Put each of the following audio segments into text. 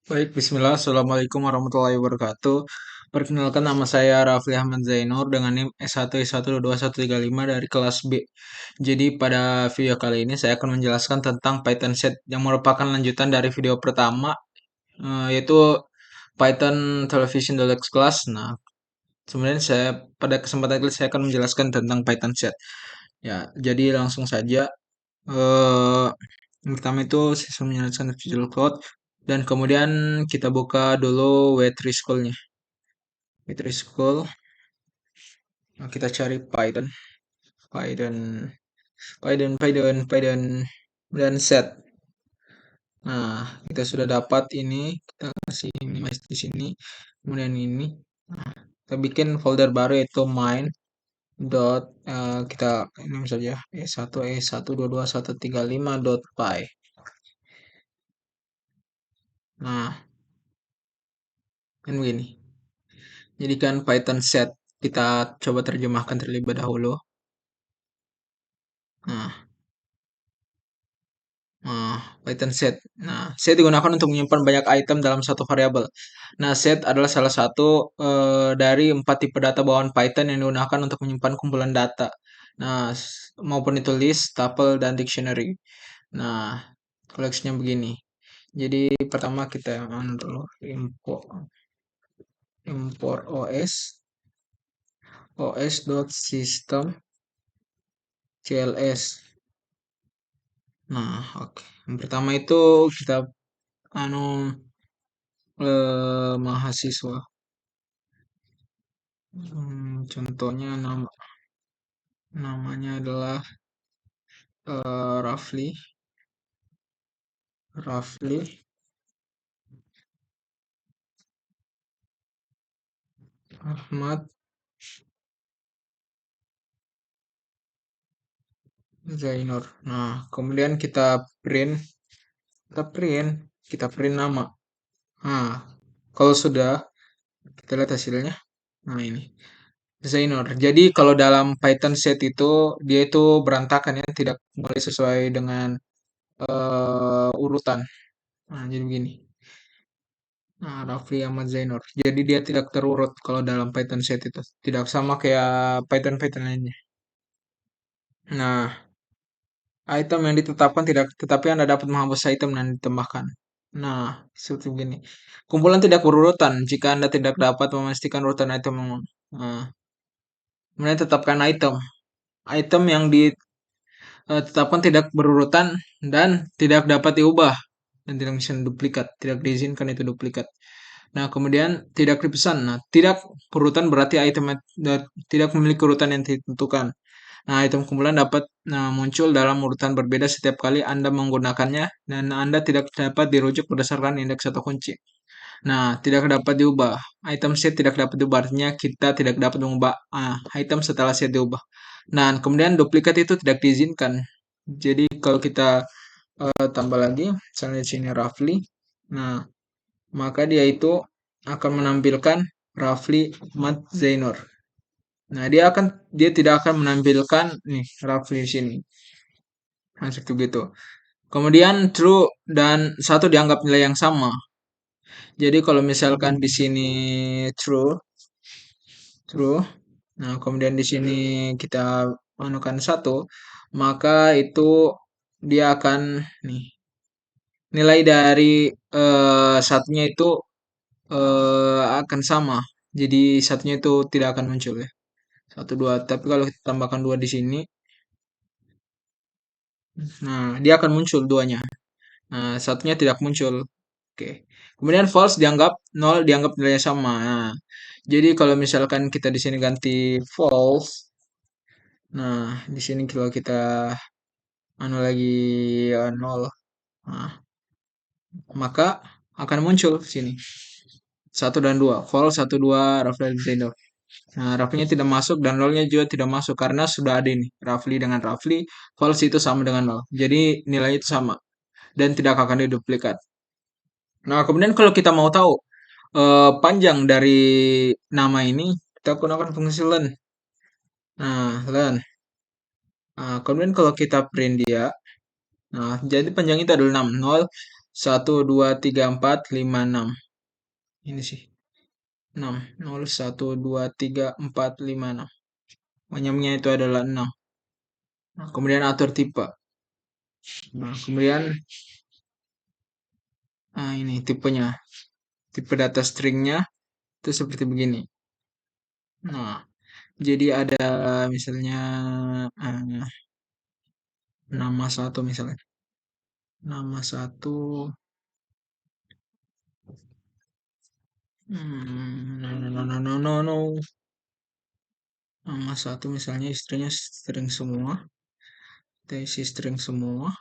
Baik, bismillah. Assalamualaikum warahmatullahi wabarakatuh. Perkenalkan, nama saya Rafli Ahmad Zainur dengan NIM S1I1222135 dari kelas B. Jadi pada video kali ini saya akan menjelaskan tentang Python set yang merupakan lanjutan dari video pertama, yaitu Python Television Deluxe Class. Nah, sebenarnya pada kesempatan kali saya akan menjelaskan tentang Python set. Ya, jadi langsung saja. eh yang pertama itu saya menjelaskan Visual Code, dan kemudian kita buka dulu W3 School-nya. W3 School, nah, kita cari Python, Python, Python, dan set. Nah, kita sudah dapat ini, kita kasih ini di sini, kemudian ini. Nah, kita bikin folder baru yaitu main dot kita ini saja e1e1222135.py. Nah, kan begini. Jadikan Python set, kita coba terjemahkan terlebih dahulu. Nah, Python set. Nah, set digunakan untuk menyimpan banyak item dalam satu variabel. Nah, set adalah salah satu dari 4 tipe data bawaan Python yang digunakan untuk menyimpan kumpulan data. Nah, maupun itu list, tuple, dan dictionary. Nah, koleksinya begini. Jadi pertama kita dulu import os.system cls. Nah, oke. Yang pertama itu kita anu mahasiswa. Contohnya namanya adalah Rafli Ahmad Zainur. Nah, kemudian kita print, kita print nama. Nah, kalau sudah kita lihat hasilnya. Nah, ini Zainur. Jadi kalau dalam Python set itu dia itu berantakan ya, tidak boleh sesuai dengan urutan. Nah, jadi begini. Nah, Rafli Ahmad Zainur. Jadi dia tidak terurut kalau dalam Python set itu. Tidak sama kayak Python lainnya. Nah, item yang ditetapkan tidak, tetapi Anda dapat menghapus item dan ditambahkan. Nah, seperti begini. Kumpulan tidak berurutan jika Anda tidak dapat memastikan urutan item. Nah, kemudian tetapkan item. Item yang ditetapkan tidak berurutan dan tidak dapat diubah dan tidak bisa duplikat, tidak diizinkan itu duplikat. Nah, kemudian tidak dipesan. Nah, tidak berurutan berarti item tidak memiliki urutan yang ditentukan. Nah, item kumpulan dapat muncul dalam urutan berbeda setiap kali Anda menggunakannya, dan Anda tidak dapat dirujuk berdasarkan indeks atau kunci. Nah, tidak dapat diubah. Item set tidak dapat diubah, artinya kita tidak dapat mengubah item setelah set diubah. Nah, kemudian duplikat itu tidak diizinkan. Jadi kalau kita tambah lagi, misalnya di sini roughly, nah maka dia itu akan menampilkan Rafli Mat Zainur. Nah, dia tidak akan menampilkan nih Rafli di sini. Nah, seperti itu. Kemudian true dan satu dianggap nilai yang sama. Jadi kalau misalkan di sini true, true. Nah, kemudian di sini kita anukan satu, maka itu dia akan nih nilai dari satunya itu akan sama. Jadi satunya itu tidak akan muncul ya. Satu dua. Tapi kalau kita tambahkan dua di sini, nah dia akan muncul duanya. Nah, satunya tidak muncul. Oke. Kemudian false dianggap nol, dianggap nilainya sama. Nah, jadi kalau misalkan kita di sini ganti false, nah di sini kalau kita anu lagi nol, nah, maka akan muncul sini satu dan dua, false satu dua, Rafli Zainur. Nah, Rafli-nya tidak masuk dan nolnya juga tidak masuk karena sudah ada ini. Rafli dengan Rafli, false itu sama dengan nol. Jadi nilai itu sama dan tidak akan diduplikat. Nah, kemudian kalau kita mau tahu panjang dari nama ini, kita gunakan fungsi len. Nah, len. Nah, kemudian kalau kita print dia, nah jadi panjang itu adalah 6, 0, 1 2 3 4 5 6. Ini sih 6 0 1 2 3 4 5 6. Manyamnya itu adalah 6. Nah, kemudian atur tipe. Nah, kemudian ini tipenya. Tipe data stringnya itu seperti begini. Nah, jadi ada misalnya eh, nama satu misalnya. Nama satu no, no, no, no, no, no, no. Nama satu misalnya istrinya string semua. Kita isi string semua.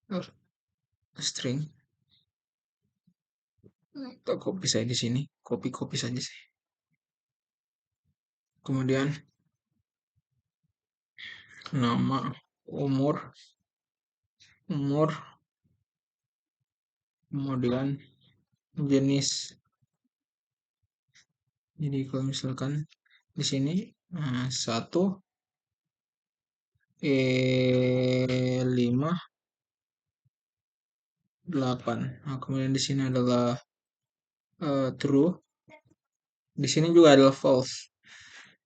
Oh, string. Kita copy saya di sini. Copy saja sih. Kemudian nama, umur, umur, kemudian jenis. Jadi kalau misalkan di sini satu 5 8. Nah, kemudian di sini adalah true. Di sini juga adalah false.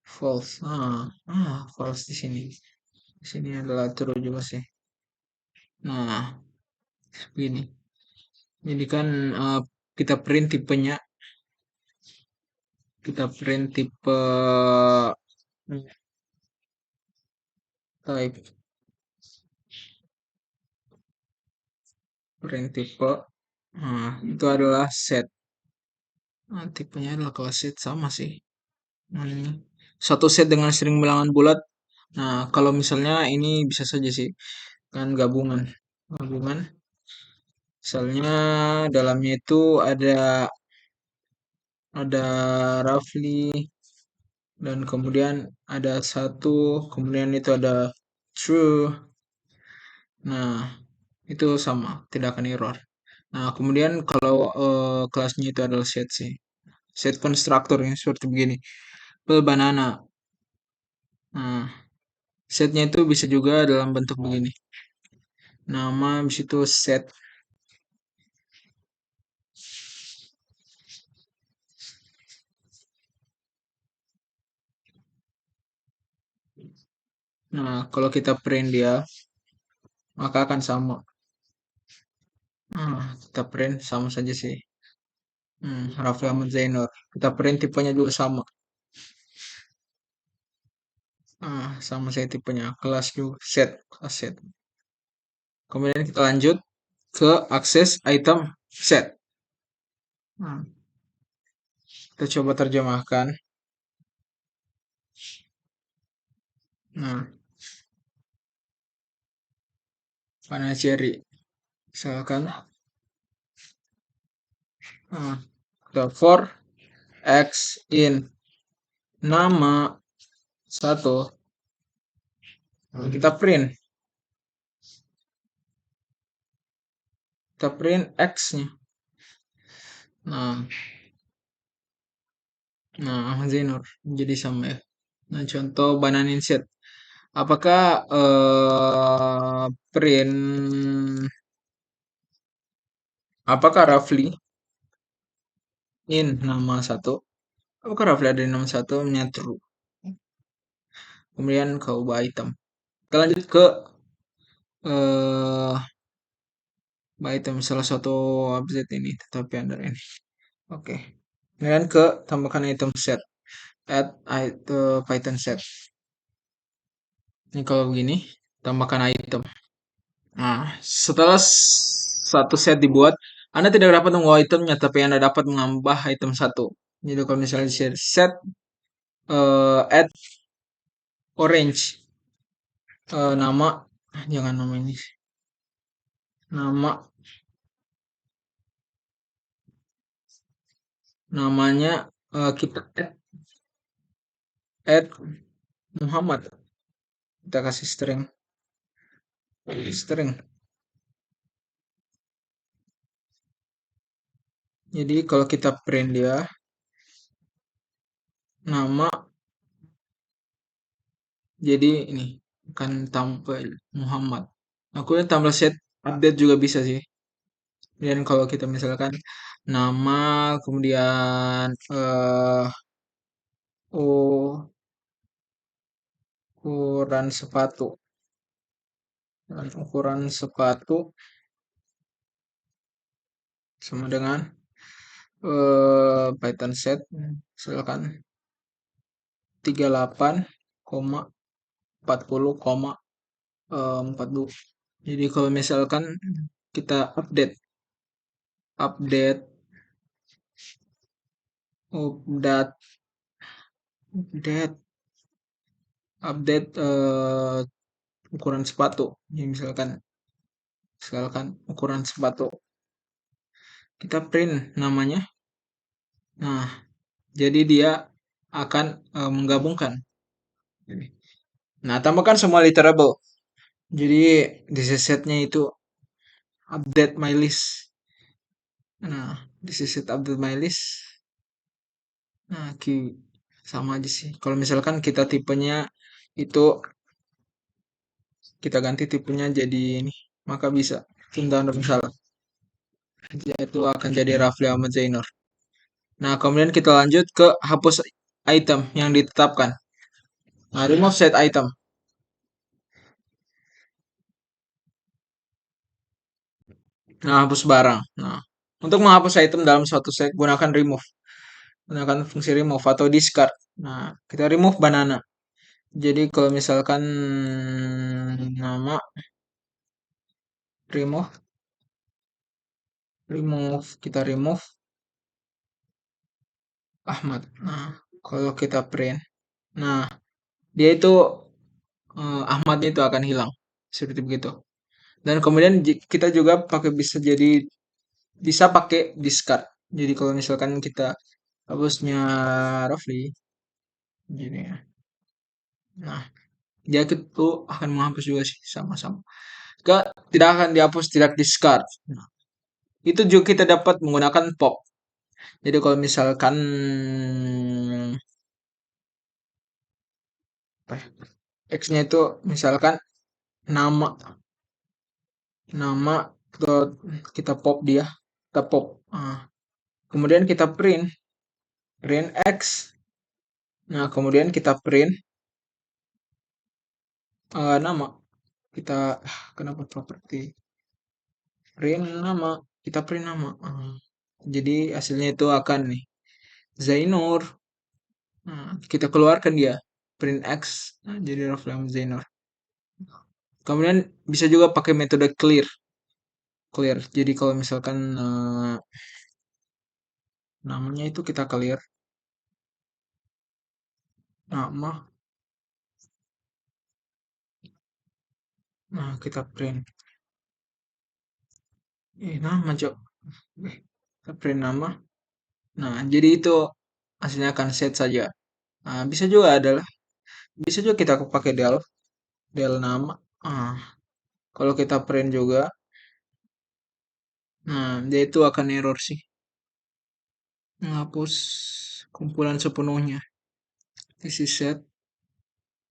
False. False di sini. Di sini adalah true juga sih. Nah, begini. Jadi kan kita print tipenya, kita print tipe type, print tipe. Nah, itu adalah set. Nah, tipenya adalah kelas set sama sih. Satu set dengan string bilangan bulat. Nah, kalau misalnya ini bisa saja sih, kan gabungan. Gabungan. Misalnya dalamnya itu ada roughly dan kemudian ada satu, kemudian itu ada true. Nah, itu sama, tidak akan error. Nah, kemudian kalau kelasnya itu adalah set sih. Set konstruktor yang seperti begini. Banana. Nah, setnya itu bisa juga dalam bentuk begini. Nama habis itu set. Nah, kalau kita print dia, maka akan sama. Kita print sama saja sih. Raffi Ahmad Zainur. Kita print tipenya juga sama. Sama saya tipenya. Kelas juga set. Kelas set. Kemudian kita lanjut ke akses item set. Nah, kita coba terjemahkan. Nah, mana cherry? Misalkan the for x in nama satu. Kita print. Kita print x-nya. Nah, Ahmad Zainur jadi sama ya. Nah, contoh bananin set. Apakah print apakah roughly in nama satu? Apakah roughly ada di nama satu? True. Kemudian ke ubah item. Kita lanjut ke item salah satu objek ini, tetapi under ini. Oke. Kemudian ke tambahkan item set. Add Python set. Ini kalau begini, tambahkan item. Nah, setelah satu set dibuat, Anda tidak dapat mengubah itemnya, tapi Anda dapat menambah item satu. Jadi kalau misalnya set add orange nama, jangan nama ini, nama namanya kita add Muhammad, kita kasih string. Jadi kalau kita print dia nama, jadi ini akan tampil Muhammad. Aku tambah set update juga bisa sih. Kemudian kalau kita misalkan nama, kemudian ukuran sepatu, dan ukuran sepatu sama dengan Python set, misalkan 38,40,42. Jadi kalau misalkan kita update, update, update, update ukuran sepatu. Jadi misalkan ukuran sepatu, kita print namanya. Nah, jadi dia akan menggabungkan. Nah, tambahkan semua literable. Jadi di setnya itu update my list. Nah, di set update my list. Nah, sama aja sih. Kalau misalkan kita tipenya itu kita ganti tipenya jadi ini, maka bisa. Tunda untuk misalnya itu akan jadi Rafli Ahmad Zainur. Nah, kemudian kita lanjut ke hapus item yang ditetapkan. Nah, remove set item. Nah, hapus barang. Nah, untuk menghapus item dalam suatu set, gunakan remove. Gunakan fungsi remove atau discard. Nah, kita remove banana. Jadi kalau misalkan nama remove, kita remove Ahmad. Nah, kalau kita print, nah dia itu Ahmadnya itu akan hilang seperti begitu. Dan kemudian kita juga bisa pakai discard. Jadi kalau misalkan kita hapusnya Rafli, gini ya. Nah, dia itu akan menghapus juga sih sama-sama. Tidak akan dihapus, tidak discard. Nah, itu juga kita dapat menggunakan pop. Jadi kalau misalkan apa ya, X-nya itu misalkan nama nama kita pop dia, kita pop. Nah, kemudian kita print X. Nah, kemudian kita print nama. Kita kenapa properti print nama, kita print nama. Jadi hasilnya itu akan nih Zainur. Nah, kita keluarkan dia print X. Nah, jadi Raflam Zainur. Kemudian bisa juga pakai metode clear. Clear. Jadi kalau misalkan namanya itu kita clear nama. Nah, kita print nama, Cok. Kita print nama. Nah, jadi itu hasilnya akan set saja. Nah, bisa juga kita pakai del nama. Ah, kalau kita print juga, nah dia itu akan error sih. Menghapus kumpulan sepenuhnya. This is set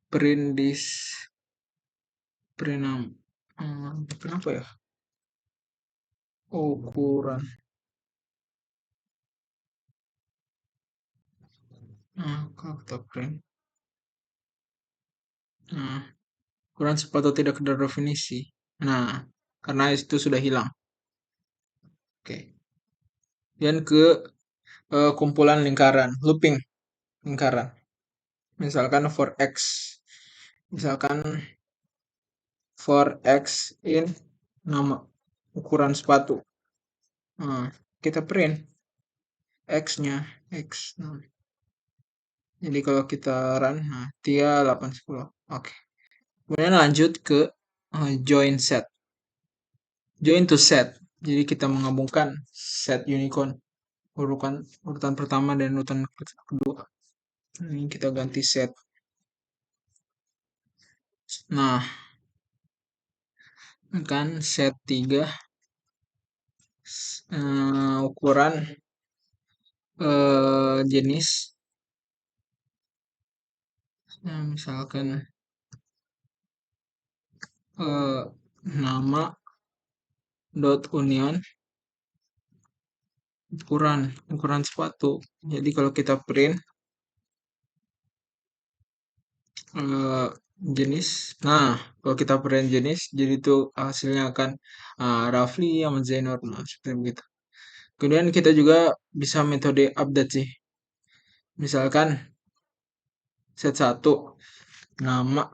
print this print nama. Kenapa ya? Ukuran. Nah, kalau kita print. Nah, ukuran sepatu tidak terdefinisi. Nah, karena itu sudah hilang. Oke. Dan ke kumpulan lingkaran, looping lingkaran. Misalkan for X. Misalkan for X in nama ukuran sepatu. Nah, kita print X-nya X. Nah, jadi kalau kita run, nah 3810. Oke. Kemudian lanjut ke join set. Join to set. Jadi kita menggabungkan set unicorn urutan pertama dan urutan kedua. Ini kita ganti set. Nah, kan set 3 ukuran jenis misalkan nama dot union ukuran ukuran sepatu. Jadi kalau kita print eh, jenis, nah kalau kita print jenis, jadi itu hasilnya akan Rafli sama Zainur, nah seperti begitu. Kemudian kita juga bisa metode update sih. Misalkan set satu nama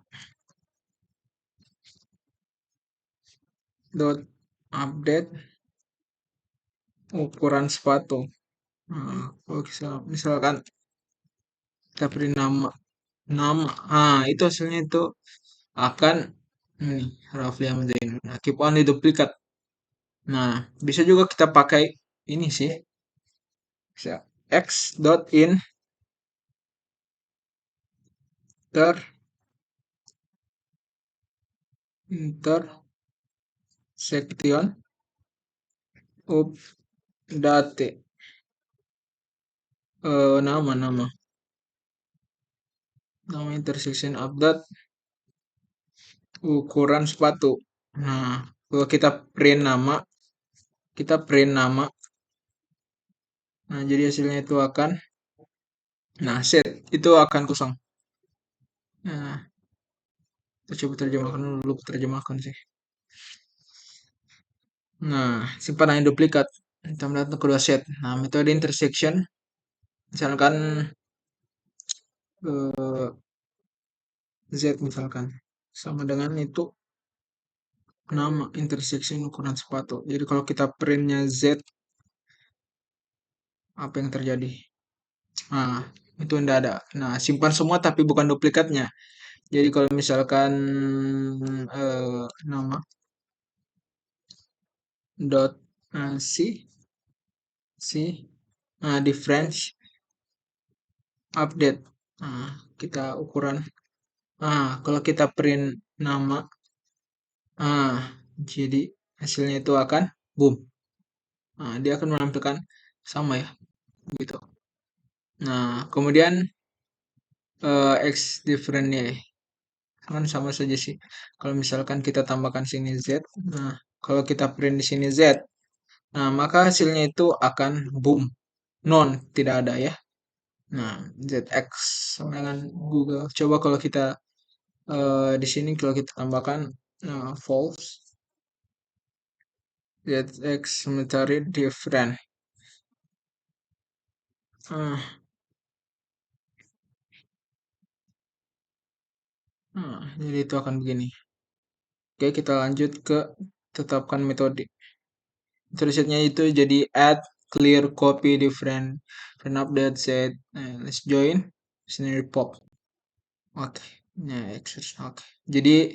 dot update ukuran sepatu. Nah, kalau misalkan kita beri nama nama, itu hasilnya itu akan ini Rafli Ahmad Zain. Nah, keep only duplicate. Nah, bisa juga kita pakai ini sih, bisa x dot in ter intersection update nama nama intersection update ukuran sepatu. Nah, kalau kita print nama, nah jadi hasilnya itu akan, nah set itu akan kosong. Nah, kita coba terjemahkan dulu, lupa terjemahkan sih. Nah, simpan hanya duplikat. Kita melihat kedua set. Nah, metode intersection, misalkan eh, Z misalkan, sama dengan itu nama intersection ukuran sepatu. Jadi kalau kita printnya Z, apa yang terjadi? Nah, itu tidak ada. Nah, simpan semua tapi bukan duplikatnya. Jadi kalau misalkan nama dot C di French update. Nah, kita ukuran. Kalau kita print nama, ah, jadi hasilnya itu akan boom. Nah, dia akan menampilkan sama ya, gitu. Nah, kemudian X differentnya kan sama saja sih. Kalau misalkan kita tambahkan sini Z, nah kalau kita print di sini Z, nah maka hasilnya itu akan boom, non, tidak ada ya. Nah, ZX sama dengan Google. Coba kalau kita di sini kalau kita tambahkan false, ZX mencari different. Ah, jadi itu akan begini. Oke, kita lanjut ke tetapkan metode. Metode itu jadi add, clear, copy, different update, set. Let's join. Scenario pop. Oke. Nah, oke. Jadi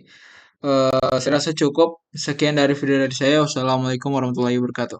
saya rasa cukup. Sekian dari video dari saya. Wassalamualaikum warahmatullahi wabarakatuh.